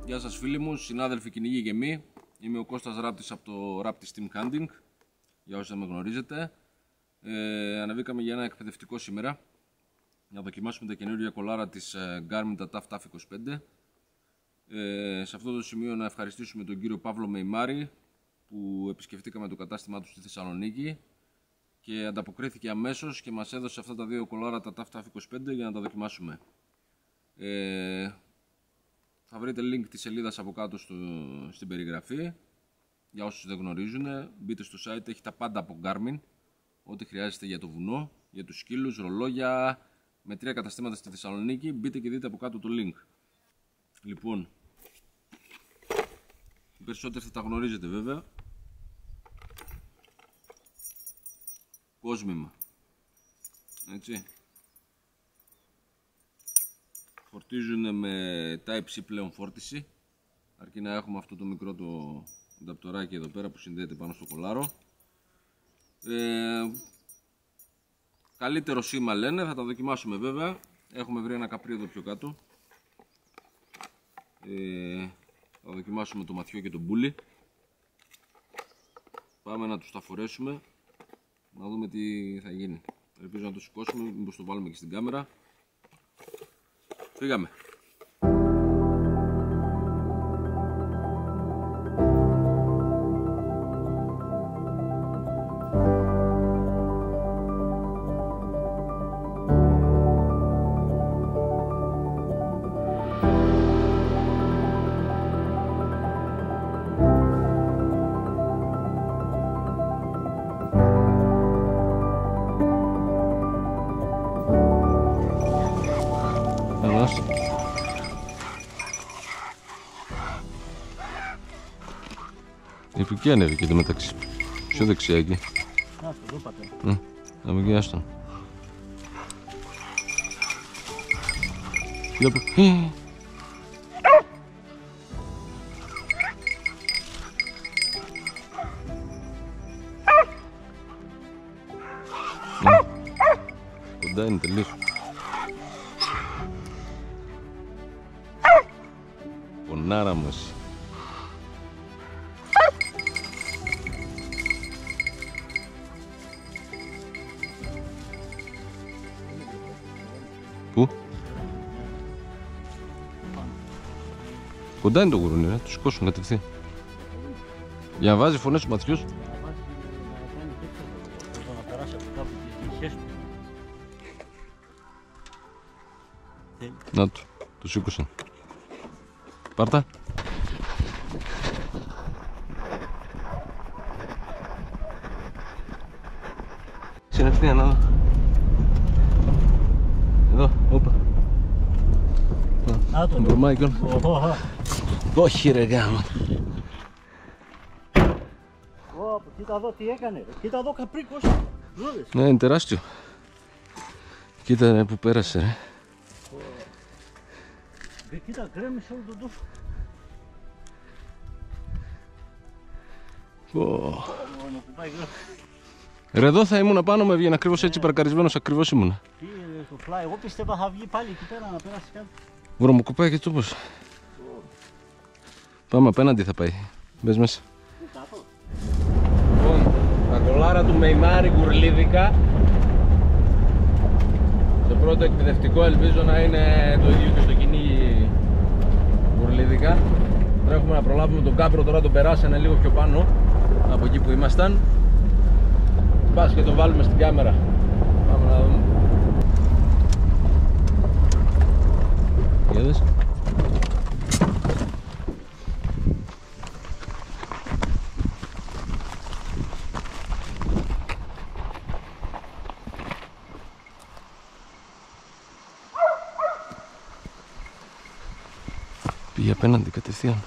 Γεια σας φίλοι μου, συνάδελφοι κυνηγοί και μη. Είμαι ο Κώστας Ράπτης από το Raptis Team Hunting, για όσοι δεν με γνωρίζετε. Ανεβήκαμε για ένα εκπαιδευτικό σήμερα, για να δοκιμάσουμε τα καινούργια κολάρα της Garmin, τα TAF 25. Σε αυτό το σημείο να ευχαριστήσουμε τον κύριο Παύλο Μεϊμάρη, που επισκεφτήκαμε το κατάστημά του στη Θεσσαλονίκη και ανταποκρίθηκε αμέσως και μας έδωσε αυτά τα δύο κολάρα, τα TAF 25, για να τα δοκιμάσουμε. Θα βρείτε link της σελίδας από κάτω στην περιγραφή. Για όσους δεν γνωρίζουν, μπείτε στο site, έχει τα πάντα από Garmin. Ό,τι χρειάζεστε για το βουνό, για τους σκύλους, ρολόγια, με 3 καταστήματα στη Θεσσαλονίκη. Μπείτε και δείτε από κάτω το link. Λοιπόν, οι περισσότεροι θα τα γνωρίζετε βέβαια. Κόσμημα. Έτσι. Φορτίζουν με Type-C πλέον φόρτιση, αρκεί να έχουμε αυτό το μικρό το ανταπτοράκι εδώ πέρα που συνδέεται πάνω στο κολάρο. Καλύτερο σήμα λένε, θα τα δοκιμάσουμε βέβαια. Έχουμε βρει ένα καπρί εδώ πιο κάτω. Θα δοκιμάσουμε το ματιό και το μπούλι. Πάμε να τους τα φορέσουμε, να δούμε τι θα γίνει. Ελπίζω να το σηκώσουμε, μήπως το βάλουμε και στην κάμερα. Φύγαμε. Εκεί ανέβηκε εδώ μεταξύ. Πιο δεξιά εκεί. Άστο, εδώ πάτε. Θα εκεί, άστον. Κοίτα που... Κοντά είναι τελείως. Πονάρα μου εσύ. Πού? Κοντά είναι το γουρούνι, του σηκώσουν κατευθείαν. Για να βάζει φωνές στους ματιούς. Να του σήκωσαν. Πάρτα. Συνεχτία να δω. Εδώ, όπα. Άτο. Μπρομάκι. Όχι ρε γάμα. Κοίτα εδώ τι έκανε ρε. Κοίτα εδώ καπρίκος. Ναι, είναι τεράστιο. Κοίτα ρε που πέρασε ρε. Κοίτα γκρέμισε όλο τον τόφο. Ρε εδώ θα ήμουν πάνω, με έβγαινε ακριβώς έτσι παρκαρισμένος, ακριβώς ήμουνα. Τι το φλάι, εγώ πίστευα θα βγει πάλι εκεί πέρα να περάσει κάτι. Βρωμοκοπάει και τόπος. Πάμε απέναντι θα πάει. Μπες μέσα. Λοιπόν, τα κολάρα του Μεϊμάρη γουρλίδικα. Το πρώτο εκπαιδευτικό, ελπίζω να είναι το ίδιο και στο κυνήγι γουρλίδικα. Τρέχουμε να προλάβουμε τον κάπρο, τώρα τον περάσανε λίγο πιο πάνω από εκεί που ήμασταν. Πας και το βάλουμε στην κάμερα. Πάμε να δούμε. Για δες. Πήγε απέναντι κατευθείαν.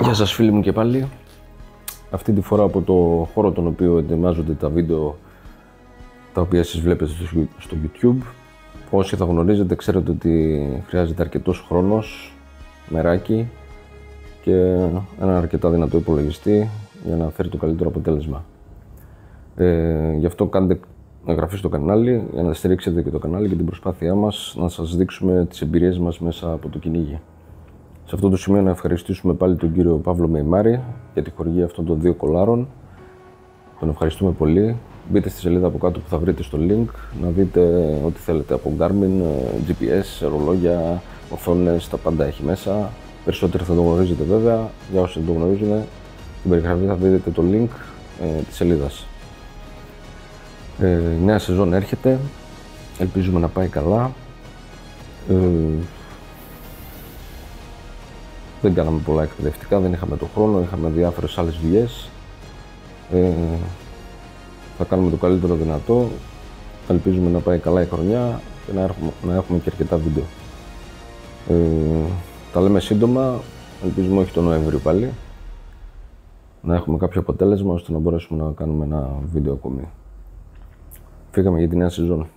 Γεια σας φίλοι μου και πάλι. Αυτή τη φορά από το χώρο τον οποίο ετοιμάζονται τα βίντεο τα οποία εσείς βλέπετε στο YouTube. Όσοι θα γνωρίζετε ξέρετε ότι χρειάζεται αρκετός χρόνος, μεράκι και ένα αρκετά δυνατό υπολογιστή για να φέρει το καλύτερο αποτέλεσμα. Γι' αυτό κάντε εγγραφή στο κανάλι για να στηρίξετε και το κανάλι και την προσπάθειά μας να σας δείξουμε τις εμπειρίες μας μέσα από το κυνήγι. Σε αυτό το σημείο να ευχαριστήσουμε πάλι τον κύριο Παύλο Μεϊμάρη για τη χορηγία αυτών των 2 κολάρων. Τον ευχαριστούμε πολύ. Μπείτε στη σελίδα από κάτω που θα βρείτε στο link να δείτε ό,τι θέλετε από Garmin, GPS, ρολόγια, οθόνες, τα πάντα έχει μέσα. Περισσότεροι θα το γνωρίζετε βέβαια. Για όσοι δεν το γνωρίζουν, στην περιγραφή θα δείτε το link της σελίδας. Η νέα σεζόν έρχεται. Ελπίζουμε να πάει καλά. Δεν κάναμε πολλά εκπαιδευτικά, δεν είχαμε τον χρόνο, είχαμε διάφορες άλλες δουλειές. Θα κάνουμε το καλύτερο δυνατό. Ελπίζουμε να πάει καλά η χρονιά και να έχουμε και αρκετά βίντεο. Τα λέμε σύντομα, ελπίζουμε όχι τον Νοέμβριο πάλι. Να έχουμε κάποιο αποτέλεσμα ώστε να μπορέσουμε να κάνουμε ένα βίντεο ακόμη. Φύγαμε για τη νέα σεζόν.